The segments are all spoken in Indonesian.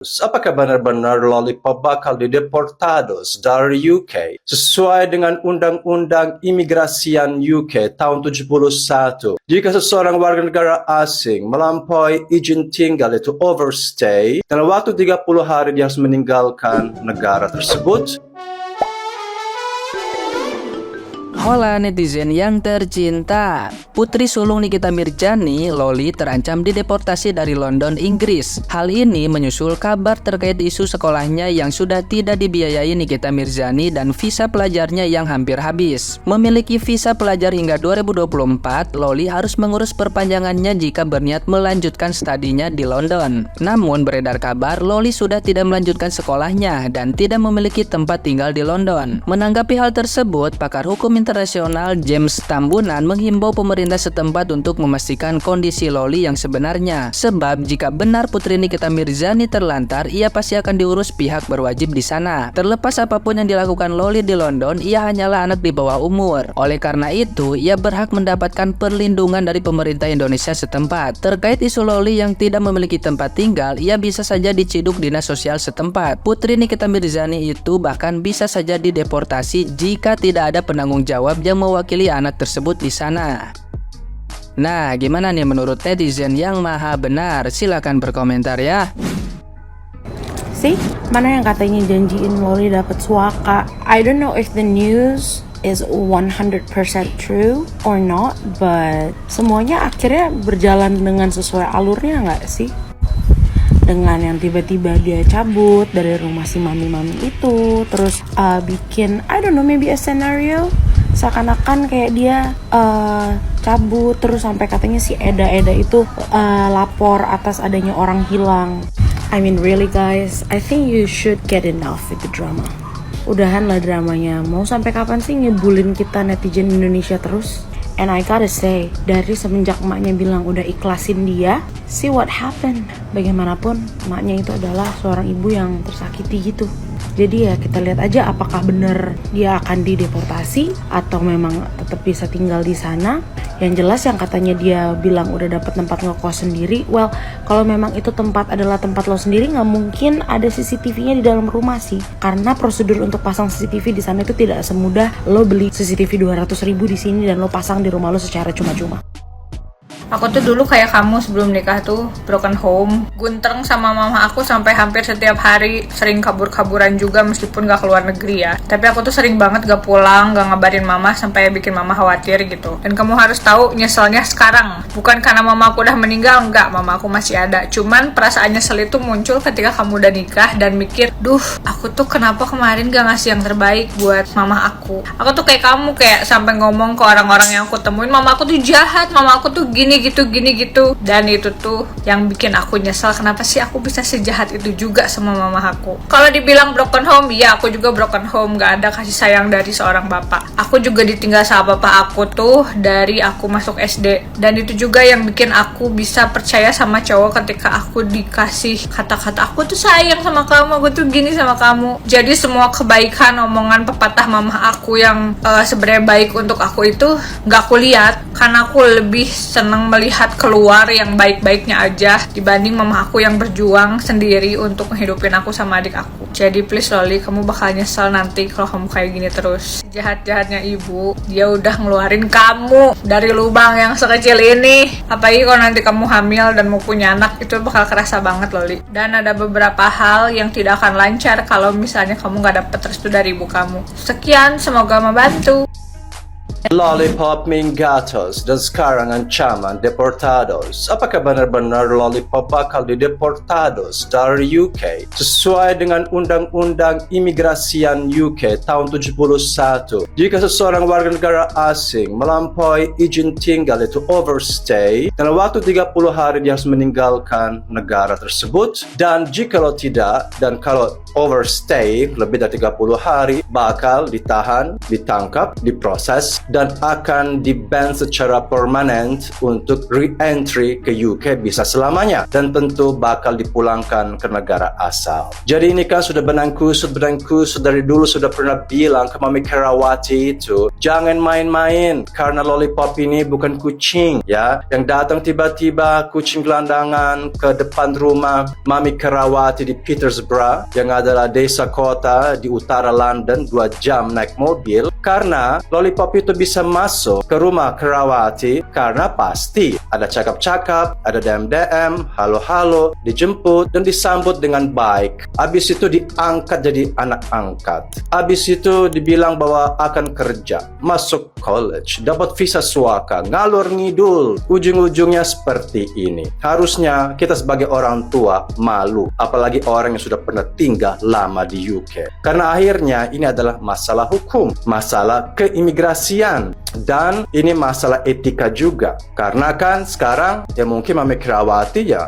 Apakah benar-benar Lollipop bakal dideportados dari UK sesuai dengan Undang-Undang Imigrasian UK tahun 71? Jika seseorang warga negara asing melampaui izin tinggal itu overstay, dalam waktu 30 hari dia harus meninggalkan negara tersebut. Hola netizen yang tercinta, putri sulung Nikita Mirzani, Loli, terancam dideportasi dari London, Inggris. Hal ini menyusul kabar terkait isu sekolahnya yang sudah tidak dibiayai Nikita Mirzani dan visa pelajarnya yang hampir habis. Memiliki visa pelajar hingga 2024, Loli harus mengurus perpanjangannya jika berniat melanjutkan studinya di London. Namun beredar kabar Loli sudah tidak melanjutkan sekolahnya dan tidak memiliki tempat tinggal di London. Menanggapi hal tersebut, pakar hukum internasional James Tambunan menghimbau pemerintah setempat untuk memastikan kondisi Loli yang sebenarnya. Sebab jika benar putri Nikita Mirzani terlantar, ia pasti akan diurus pihak berwajib di sana. Terlepas apapun yang dilakukan Loli di London, ia hanyalah anak di bawah umur. Oleh karena itu, ia berhak mendapatkan perlindungan dari pemerintah Indonesia setempat. Terkait isu Loli yang tidak memiliki tempat tinggal, ia bisa saja diciduk dinas sosial setempat. Putri Nikita Mirzani itu bahkan bisa saja dideportasi jika tidak ada penanggung jawab yang mewakili anak tersebut di sana. Nah, gimana nih menurut netizen yang maha benar? Silakan berkomentar ya. Sih, mana yang katanya janjiin Loli dapat suaka? I don't know if the news is 100% true or not, but semuanya akhirnya berjalan dengan sesuai alurnya nggak sih? Dengan yang tiba-tiba dia cabut dari rumah si mami-mami itu, terus bikin, I don't know, maybe a scenario seakan-akan kayak dia cabut terus sampai katanya si Eda itu lapor atas adanya orang hilang. I mean really guys, I think you should get enough with the drama. Udahan lah dramanya, mau sampai kapan sih ngebulin kita netizen Indonesia terus? And I gotta say, dari semenjak emaknya bilang udah ikhlasin dia, see what happened. Bagaimanapun, emaknya itu adalah seorang ibu yang tersakiti gitu. Jadi ya kita lihat aja apakah benar dia akan dideportasi atau memang tetap bisa tinggal di sana. Yang jelas yang katanya dia bilang udah dapat tempat ngekos sendiri. Well, kalau memang itu tempat adalah tempat lo sendiri, nggak mungkin ada CCTV-nya di dalam rumah sih. Karena prosedur untuk pasang CCTV di sana itu tidak semudah lo beli CCTV 200.000 di sini dan lo pasang di rumah lo secara cuma-cuma. Aku tuh dulu kayak kamu sebelum nikah tuh broken home, guntreng sama mama aku sampai hampir setiap hari, sering kabur-kaburan juga meskipun gak keluar negeri ya. Tapi aku tuh sering banget gak pulang, gak ngabarin mama sampai bikin mama khawatir gitu. Dan kamu harus tahu nyeselnya sekarang, bukan karena mama aku udah meninggal, enggak, mama aku masih ada. Cuman perasaan nyesel itu muncul ketika kamu udah nikah dan mikir, duh, aku tuh kenapa kemarin gak ngasih yang terbaik buat mama aku. Aku tuh kayak kamu, kayak sampai ngomong ke orang-orang yang aku temuin, mama aku tuh jahat, mama aku tuh gini gitu. Dan itu tuh yang bikin aku nyesel, kenapa sih aku bisa sejahat itu juga sama mama aku. Kalau dibilang broken home, ya aku juga broken home, gak ada kasih sayang dari seorang bapak. Aku juga ditinggal sama bapak aku tuh dari aku masuk SD. Dan itu juga yang bikin aku bisa percaya sama cowok ketika aku dikasih kata-kata aku tuh sayang sama kamu, aku tuh gini sama kamu. Jadi semua kebaikan omongan pepatah mama aku yang sebenarnya baik untuk aku itu gak aku lihat, karena aku lebih seneng melihat keluar yang baik-baiknya aja dibanding mama aku yang berjuang sendiri untuk menghidupin aku sama adik aku. Jadi please Loli, kamu bakal nyesel nanti kalau kamu kayak gini terus. Jahat-jahatnya ibu, dia udah ngeluarin kamu dari lubang yang sekecil ini. Apalagi kalau nanti kamu hamil dan mau punya anak, itu bakal kerasa banget Loli. Dan ada beberapa hal yang tidak akan lancar kalau misalnya kamu gak dapet restu dari ibu kamu. Sekian, semoga membantu. Lollipop Minggatos dan sekarang ancaman deportados. Apakah benar-benar Lollipop bakal dideportados dari UK sesuai dengan Undang-Undang Imigrasian UK tahun 71? Jika seseorang warga negara asing melampaui izin tinggal itu overstay, dalam waktu 30 hari dia harus meninggalkan negara tersebut. Dan jika lo tidak, dan kalau overstay lebih dari 30 hari, bakal ditahan, ditangkap, diproses, dan akan di-ban secara permanen untuk re-entry ke UK bisa selamanya dan tentu bakal dipulangkan ke negara asal. Jadi ini kan sudah benang kusut dari dulu sudah pernah bilang ke Mami Kerawati itu jangan main-main karena lollipop ini bukan kucing ya yang datang tiba-tiba kucing gelandangan ke depan rumah Mami Kerawati di Petersburg yang adalah desa kota di utara London 2 jam naik mobil karena lollipop itu bisa masuk ke rumah Kerawati karena pasti ada cakap-cakap, ada DM, halo-halo, dijemput dan disambut dengan baik. Habis itu diangkat jadi anak angkat. Habis itu dibilang bahwa akan kerja, masuk college, dapat visa suaka, ngalur ngidul. Ujung-ujungnya seperti ini. Harusnya kita sebagai orang tua malu, apalagi orang yang sudah pernah tinggal lama di UK. Karena akhirnya ini adalah masalah hukum, masalah keimigrasian, dan ini masalah etika juga. Karena kan sekarang ya mungkin Mami Kerawati ya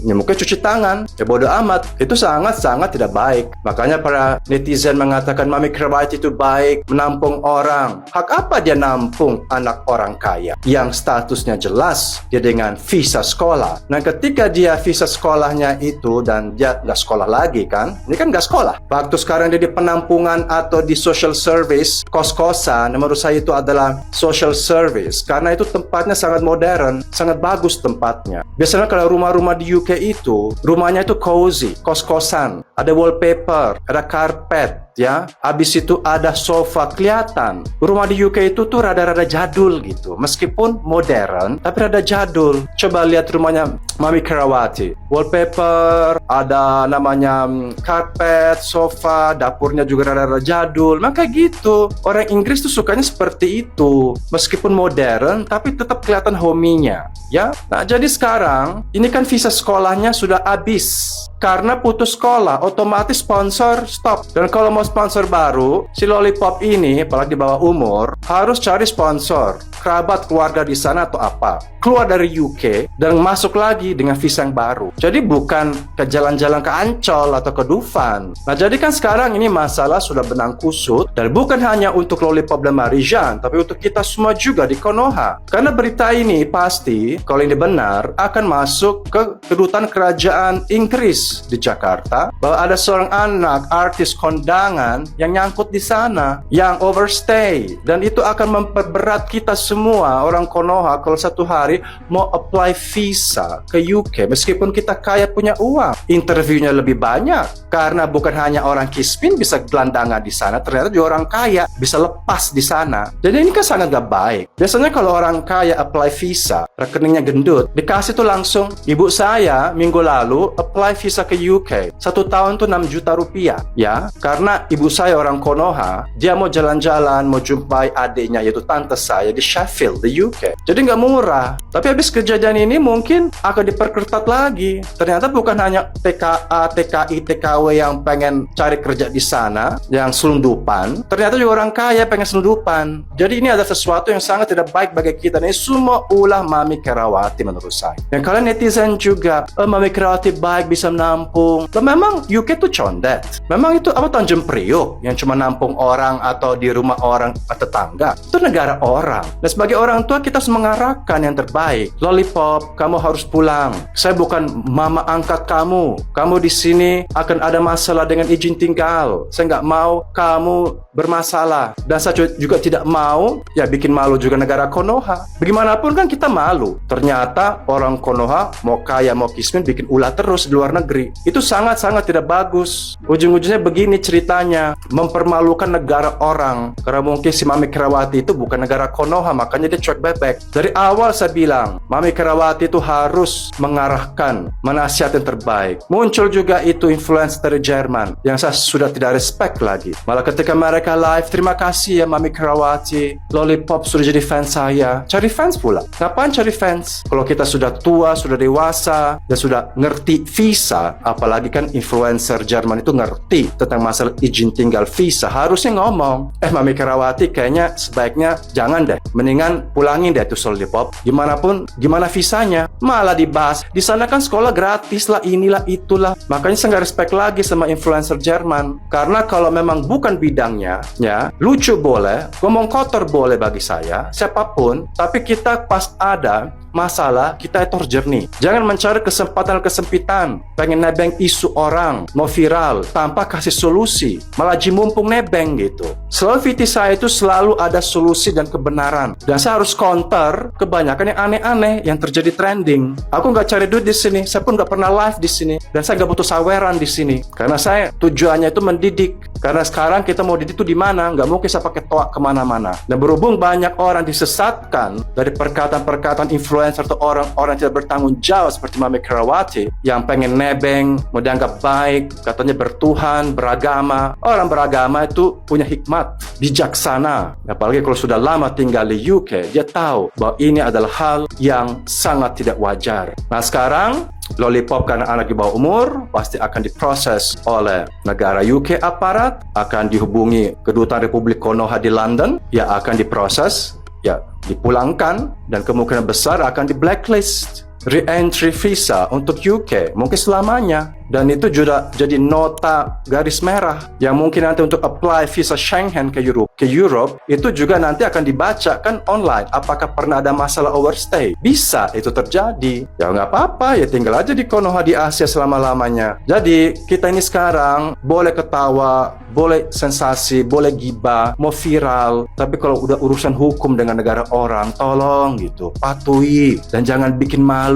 mungkin cuci tangan, ya bodo amat. Itu sangat-sangat tidak baik. Makanya para netizen mengatakan Mami Kerawati itu baik, menampung orang. Hak apa dia nampung anak orang kaya yang statusnya jelas, dia dengan visa sekolah. Nah ketika dia visa sekolahnya itu dan dia nggak sekolah lagi kan, ini kan nggak sekolah. Waktu sekarang dia di penampungan atau di social service, kos-kosan, menurut saya itu adalah social service karena itu tempatnya sangat modern, sangat bagus tempatnya. Biasanya kalau rumah-rumah di UK itu, rumahnya itu cozy, kos-kosan, ada wallpaper, ada karpet, ya. Habis itu ada sofa, kelihatan. Rumah di UK itu tuh rada-rada jadul gitu. Meskipun modern, tapi rada jadul. Coba lihat rumahnya Mami Kerawati. Wallpaper, ada namanya karpet, sofa, dapurnya juga rada-rada jadul. Maka gitu. Orang Inggris tuh sukanya seperti itu. Meskipun modern, tapi tetap kelihatan homey-nya, ya. Nah, jadi sekarang ini kan visa sekolahnya sudah habis. Karena putus sekolah, otomatis sponsor stop. Dan kalau mau sponsor baru, si lollipop ini, apalagi di bawah umur, harus cari sponsor, kerabat, keluarga di sana atau apa. Keluar dari UK dan masuk lagi dengan visa yang baru. Jadi bukan ke jalan-jalan ke Ancol atau ke Dufan. Nah, jadi kan sekarang ini masalah sudah benang kusut dan bukan hanya untuk lollipop dan Marijan, tapi untuk kita semua juga di Konoha. Karena berita ini pasti, kalau ini benar, akan masuk ke kedutaan kerajaan Inggris di Jakarta bahwa ada seorang anak artis kondangan yang nyangkut di sana, yang overstay, dan itu akan memperberat kita semua orang Konoha kalau satu hari mau apply visa ke UK meskipun kita kaya punya uang. Interviewnya lebih banyak karena bukan hanya orang kismin bisa gelandangan di sana, ternyata juga orang kaya bisa lepas di sana. Jadi ini kan sangat gak baik. Biasanya kalau orang kaya apply visa, rekeningnya gendut, dikasih tuh langsung. Ibu saya minggu lalu apply visa ke UK 1 tahun tuh 6 juta rupiah, ya, karena ibu saya orang Konoha, dia mau jalan-jalan, mau jumpai adiknya yaitu tante saya di Sheffield, di UK. Jadi nggak murah. Tapi habis kejadian ini mungkin akan diperketat lagi. Ternyata bukan hanya TKA, TKI, TKW yang pengen cari kerja di sana, yang selundupan. Ternyata juga orang kaya pengen selundupan. Jadi ini adalah sesuatu yang sangat tidak baik bagi kita. Ini semua ulah Mami Kerawati menurut saya. Dan kalian netizen juga, Mami Kerawati baik bisa nampung. Loh, memang UK tuh condet. Memang itu apa Tanjung Priok yang cuma nampung orang atau di rumah orang tetangga. Itu negara orang. Dan sebagai orang tua kita harus mengarahkan yang terbaik. Lollipop, kamu harus pulang. Saya bukan mama angkat kamu. Kamu di sini akan ada masalah dengan izin tinggal. Saya nggak mau kamu bermasalah. Dan saya juga tidak mau ya bikin malu juga negara Konoha. Bagaimanapun kan kita malu. Ternyata orang Konoha mau kaya mau kismin bikin ulah terus di luar negeri. Itu sangat-sangat tidak bagus. Ujung-ujungnya begini ceritanya, mempermalukan negara orang. Karena mungkin si Mami Kerawati itu bukan negara Konoha, makanya dia cuek bebek. Dari awal saya bilang, Mami Kerawati itu harus mengarahkan menasihat yang terbaik. Muncul juga itu influencer dari Jerman yang saya sudah tidak respect lagi. Malah ketika mereka live, terima kasih ya Mami Kerawati, Lollipop sudah jadi fans saya. Cari fans pula. Ngapain cari fans? Kalau kita sudah tua, sudah dewasa, dan sudah ngerti visa, visa, apalagi kan influencer Jerman itu ngerti tentang masalah izin tinggal visa, harusnya ngomong, Mami Kerawati kayaknya sebaiknya jangan deh, mendingan pulangin deh tuh Lollipop, gimana visanya, malah dibahas, di sana kan sekolah gratis lah, inilah itulah. Makanya saya nggak respect lagi sama influencer Jerman, karena kalau memang bukan bidangnya, ya lucu boleh, ngomong kotor boleh bagi saya, siapapun, tapi kita pas ada masalah, kita itu harus jernih. Jangan mencari kesempatan-kesempitan, pengen nebeng isu orang, mau viral, tanpa kasih solusi, malah mumpung nebeng gitu. Selalu VT saya itu selalu ada solusi dan kebenaran, dan saya harus counter kebanyakan yang aneh-aneh yang terjadi trending. Aku nggak cari duit di sini, saya pun nggak pernah live di sini, dan saya nggak butuh saweran di sini, karena saya tujuannya itu mendidik. Karena sekarang kita mau didik itu di mana? Nggak mungkin saya pakai toa kemana-mana. Dan berhubung banyak orang disesatkan dari perkataan-perkataan influencer atau orang-orang tidak bertanggung jawab seperti Mami Kerawati yang pengen nebeng, mau dianggap baik, katanya bertuhan, beragama. Orang beragama itu punya hikmat, bijaksana. Apalagi kalau sudah lama tinggal di UK, dia tahu bahwa ini adalah hal yang sangat tidak wajar. Nah sekarang Lollipop karena anak di bawah umur pasti akan diproses oleh negara UK aparat, akan dihubungi kedutaan Republik Konoha di London, ya akan diproses, ya dipulangkan, dan kemungkinan besar akan di blacklist. Re-entry visa untuk UK mungkin selamanya, dan itu juga jadi nota garis merah yang mungkin nanti untuk apply visa Schengen ke Europe itu juga nanti akan dibacakan online apakah pernah ada masalah overstay. Bisa itu terjadi, ya nggak apa-apa, ya tinggal aja di Konoha di Asia selama-lamanya. Jadi kita ini sekarang boleh ketawa, boleh sensasi, boleh gibah, mau viral, tapi kalau udah urusan hukum dengan negara orang, tolong gitu, patuhi dan jangan bikin malu.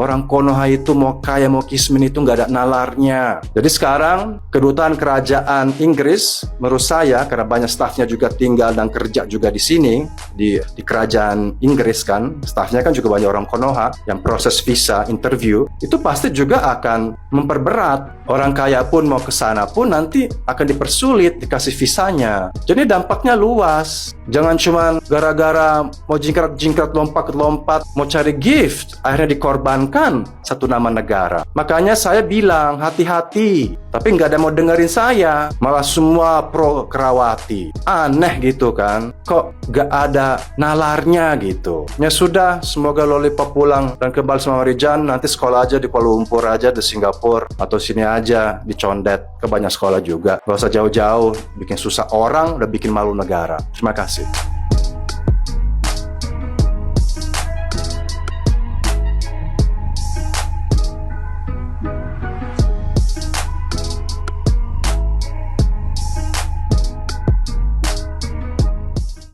Orang Konoha itu mau kaya mau kismin itu nggak ada nalarnya. Jadi sekarang kedutaan kerajaan Inggris menurut saya, karena banyak stafnya juga tinggal dan kerja juga di sini di kerajaan Inggris kan, stafnya kan juga banyak orang Konoha yang proses visa interview, itu pasti juga akan memperberat. Orang kaya pun mau ke sana pun nanti akan dipersulit dikasih visanya. Jadi dampaknya luas. Jangan cuma gara-gara mau jingkrat-jingkrat, lompat-lompat, mau cari gift, akhirnya dikorbankan satu nama negara. Makanya saya bilang hati-hati. Tapi nggak ada mau dengerin saya, malah semua pro Kerawati. Aneh gitu kan, kok nggak ada nalarnya gitu. Ya sudah, semoga Lollipop pulang dan kembali sama Marijan. Nanti sekolah aja di Kuala Lumpur aja, di Singapura, atau sini aja di Condet, ke banyak sekolah juga. Gak usah jauh-jauh, bikin susah orang, udah bikin malu negara. Terima kasih.